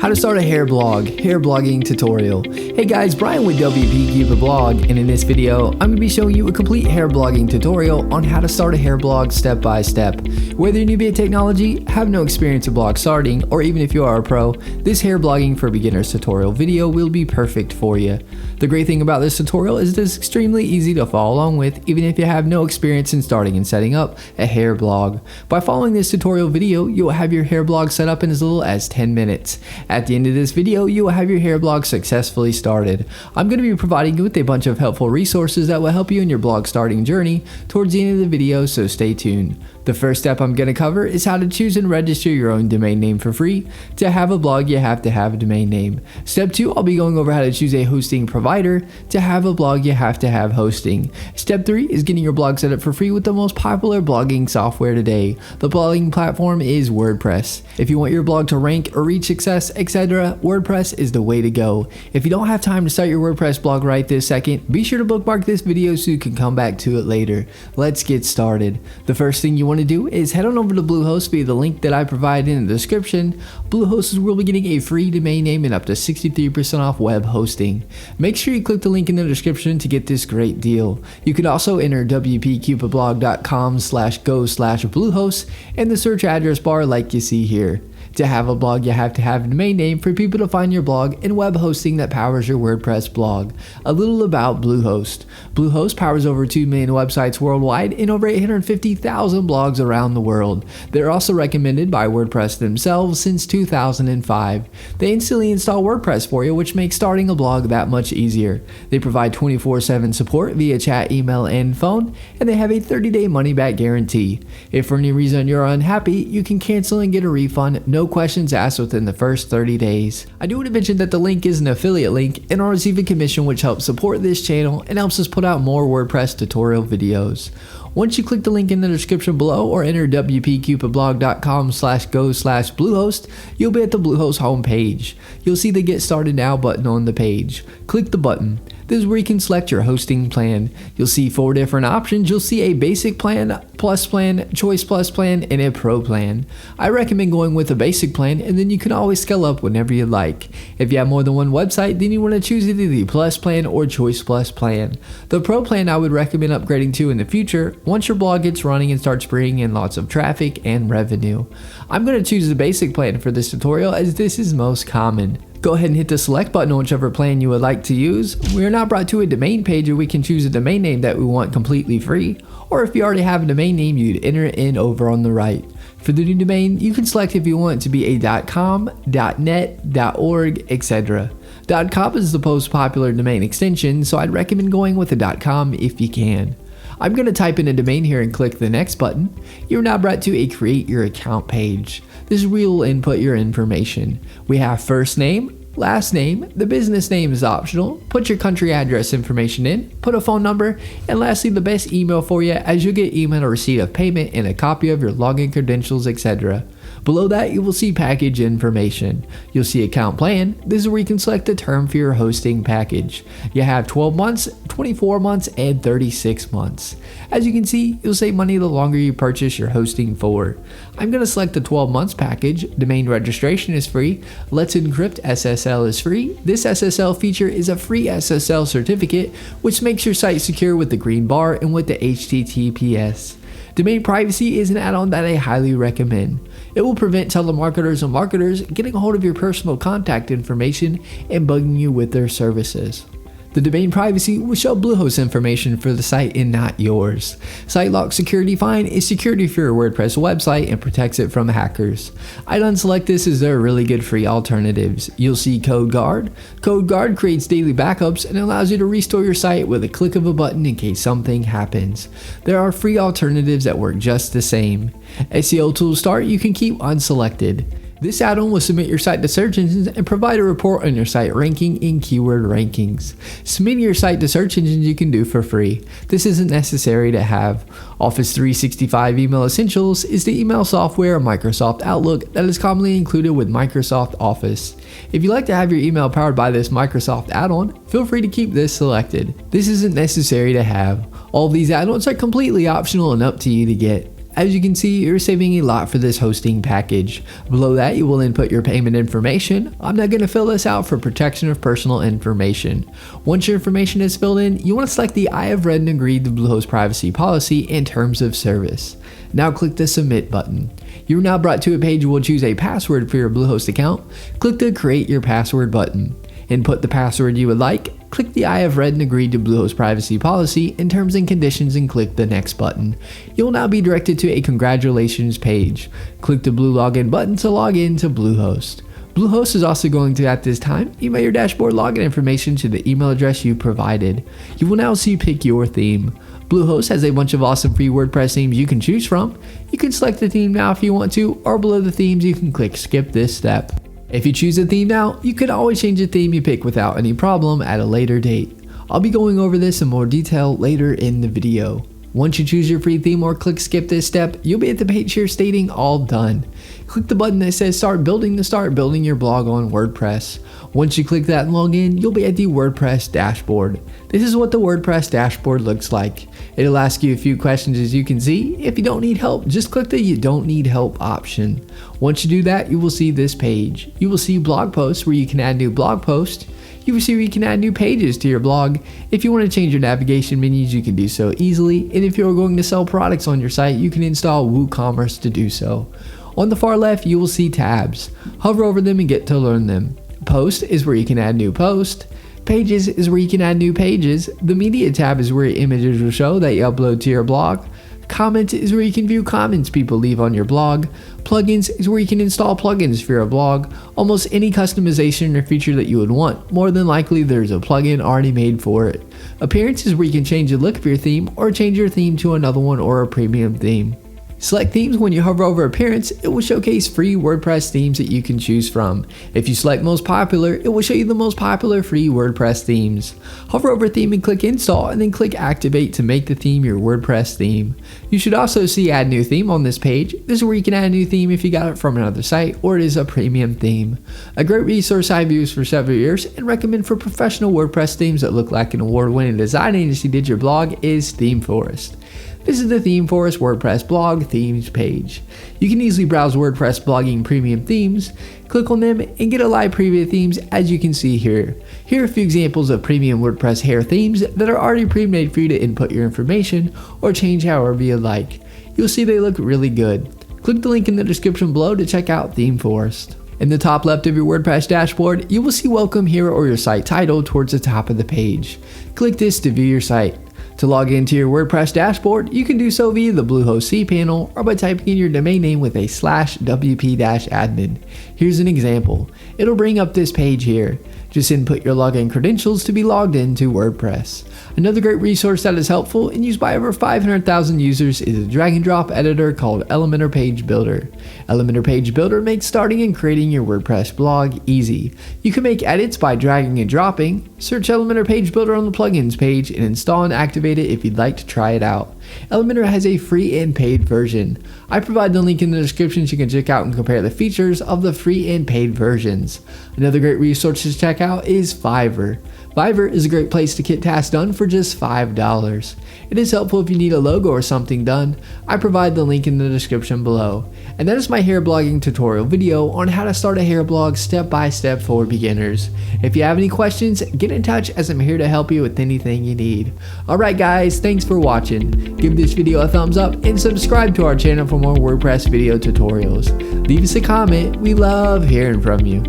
How to start a hair blogging tutorial. Hey guys, Brian with WP Blog, and in this video, I'm going to be showing you a complete hair blogging tutorial on how to start a hair blog step by step. Whether you newbie at technology, have no experience in blog starting, or even if you are a pro, this hair blogging for beginners tutorial video will be perfect for you. The great thing about this tutorial is it is extremely easy to follow along with, even if you have no experience in starting and setting up a hair blog. By following this tutorial video, you will have your hair blog set up in as little as 10 minutes. At the end of this video, you will have your hair blog successfully started. I'm going to be providing you with a bunch of helpful resources that will help you in your blog starting journey towards the end of the video, so stay tuned. The first step I'm going to cover is how to choose and register your own domain name for free. To have a blog, you have to have a domain name. Step 2, I'll be going over how to choose a hosting provider. To have a blog, you have to have hosting. Step 3 is getting your blog set up for free with the most popular blogging software today. The blogging platform is WordPress. If you want your blog to rank or reach success, etc., WordPress is the way to go. If you don't have time to start your WordPress blog right this second, be sure to bookmark this video so you can come back to it later. Let's get started. The first thing you want to do is head on over to Bluehost via the link that I provided in the description. Bluehost is where we'll be getting a free domain name and up to 63% off web hosting. Make sure you click the link in the description to get this great deal. You can also enter wpcupidblog.com/go/Bluehost in the search address bar like you see here. To have a blog, you have to have a domain name for people to find your blog and web hosting that powers your WordPress blog. A little about Bluehost. Bluehost powers over 2 million websites worldwide and over 850,000 blogs around the world. They're also recommended by WordPress themselves since 2005. They instantly install WordPress for you, which makes starting a blog that much easier. They provide 24/7 support via chat, email, and phone, and they have a 30-day money-back guarantee. If for any reason you're unhappy, you can cancel and get a refund, no questions asked within the first 30 days. I do want to mention that the link is an affiliate link and I'll receive a commission which helps support this channel and helps us put out more WordPress tutorial videos. Once you click the link in the description below or enter wpcupidblog.com/go/Bluehost, you'll be at the Bluehost homepage. You'll see the Get Started Now button on the page. Click the button. This is where you can select your hosting plan. You'll see 4 different options. You'll see a basic plan, plus plan, choice plus plan, and a pro plan. I recommend going with a basic plan, and then you can always scale up whenever you like. If you have more than one website, then you want to choose either the plus plan or choice plus plan. The pro plan I would recommend upgrading to in the future once your blog gets running and starts bringing in lots of traffic and revenue. I'm going to choose the basic plan for this tutorial as this is most common. Go ahead and hit the select button on whichever plan you would like to use. We are now brought to a domain page where we can choose a domain name that we want completely free, or if you already have a domain name, you'd enter it in over on the right. For the new domain, you can select if you want it to be a .com, .net, .org, etc. .com is the most popular domain extension, so I'd recommend going with a .com if you can. I'm going to type in a domain here and click the next button. You're now brought to a create your account page. This is where you'll input your information. We have first name, last name, the business name is optional, put your country address information in, put a phone number, and lastly the best email for you as you'll get email a receipt of payment and a copy of your login credentials, etc. Below that, you will see package information. You'll see account plan. This is where you can select the term for your hosting package. You have 12 months, 24 months, and 36 months. As you can see, you'll save money the longer you purchase your hosting for. I'm going to select the 12 months package. Domain registration is free. Let's Encrypt SSL is free. This SSL feature is a free SSL certificate, which makes your site secure with the green bar and with the HTTPS. Domain privacy is an add-on that I highly recommend. It will prevent telemarketers and marketers getting a hold of your personal contact information and bugging you with their services. The domain privacy will show Bluehost information for the site and not yours. Site lock security fine is security for your WordPress website and protects it from hackers. I'd unselect this as there are really good free alternatives. You'll see CodeGuard. CodeGuard creates daily backups and allows you to restore your site with a click of a button in case something happens. There are free alternatives that work just the same. SEO Tool Start you can keep unselected. This add-on will submit your site to search engines and provide a report on your site ranking in keyword rankings. Submitting your site to search engines you can do for free. This isn't necessary to have. Office 365 Email Essentials is the email software of Microsoft Outlook that is commonly included with Microsoft Office. If you like to have your email powered by this Microsoft add-on, feel free to keep this selected. This isn't necessary to have. All of these add-ons are completely optional and up to you to get. As you can see, you're saving a lot for this hosting package. Below that, you will input your payment information. I'm not going to fill this out for protection of personal information. Once your information is filled in, you want to select the I have read and agreed to Bluehost privacy policy and terms of service. Now click the submit button. You're now brought to a page where we'll choose a password for your Bluehost account. Click the create your password button. Input the password you would like. Click the I have read and agreed to Bluehost privacy policy and terms and conditions and click the next button. You will now be directed to a congratulations page. Click the blue login button to log in to Bluehost. Bluehost is also going to, at this time, email your dashboard login information to the email address you provided. You will now see pick your theme. Bluehost has a bunch of awesome free WordPress themes you can choose from. You can select the theme now if you want to, or below the themes you can click skip this step. If you choose a theme now, you can always change the theme you pick without any problem at a later date. I'll be going over this in more detail later in the video. Once you choose your free theme or click skip this step, you'll be at the page here stating all done. Click the button that says start building to start building your blog on WordPress. Once you click that and log in, you'll be at the WordPress dashboard. This is what the WordPress dashboard looks like. It'll ask you a few questions as you can see. If you don't need help, just click the you don't need help option. Once you do that, you will see this page. You will see blog posts where you can add new blog posts. You will see where you can add new pages to your blog. If you want to change your navigation menus, you can do so easily. And if you're going to sell products on your site, you can install WooCommerce to do so. On the far left, you will see tabs. Hover over them and get to learn them. Post is where you can add new posts. Pages is where you can add new pages. The media tab is where your images will show that you upload to your blog. Comments is where you can view comments people leave on your blog. Plugins is where you can install plugins for your blog. Almost any customization or feature that you would want, more than likely there's a plugin already made for it. Appearance is where you can change the look of your theme or change your theme to another one or a premium theme. Select themes. When you hover over appearance, it will showcase free WordPress themes that you can choose from. If you select most popular, it will show you the most popular free WordPress themes. Hover over theme and click install and then click activate to make the theme your WordPress theme. You should also see add new theme on this page. This is where you can add a new theme if you got it from another site or it is a premium theme. A great resource I've used for several years and recommend for professional WordPress themes that look like an award-winning design agency did your blog is ThemeForest. This is the ThemeForest WordPress blog themes page. You can easily browse WordPress blogging premium themes, click on them, and get a live preview of themes as you can see here. Here are a few examples of premium WordPress hair themes that are already pre-made for you to input your information or change however you like. You'll see they look really good. Click the link in the description below to check out ThemeForest. In the top left of your WordPress dashboard, you will see Welcome Here or your site title towards the top of the page. Click this to view your site. To log into your WordPress dashboard, you can do so via the Bluehost cPanel or by typing in your domain name with a /wp-admin. Here's an example. It'll bring up this page here. Just input your login credentials to be logged into WordPress. Another great resource that is helpful and used by over 500,000 users is a drag and drop editor called Elementor Page Builder. Elementor Page Builder makes starting and creating your WordPress blog easy. You can make edits by dragging and dropping. Search Elementor Page Builder on the plugins page and install and activate it if you'd like to try it out. Elementor has a free and paid version. I provide the link in the description so you can check out and compare the features of the free and paid versions. Another great resource to check out is Fiverr. Fiverr is a great place to get tasks done for just $5. It is helpful if you need a logo or something done. I provide the link in the description below. And that is my hair blogging tutorial video on how to start a hair blog step by step for beginners. If you have any questions, get in touch as I'm here to help you with anything you need. Alright guys, thanks for watching. Give this video a thumbs up and subscribe to our channel for more WordPress video tutorials. Leave us a comment, we love hearing from you.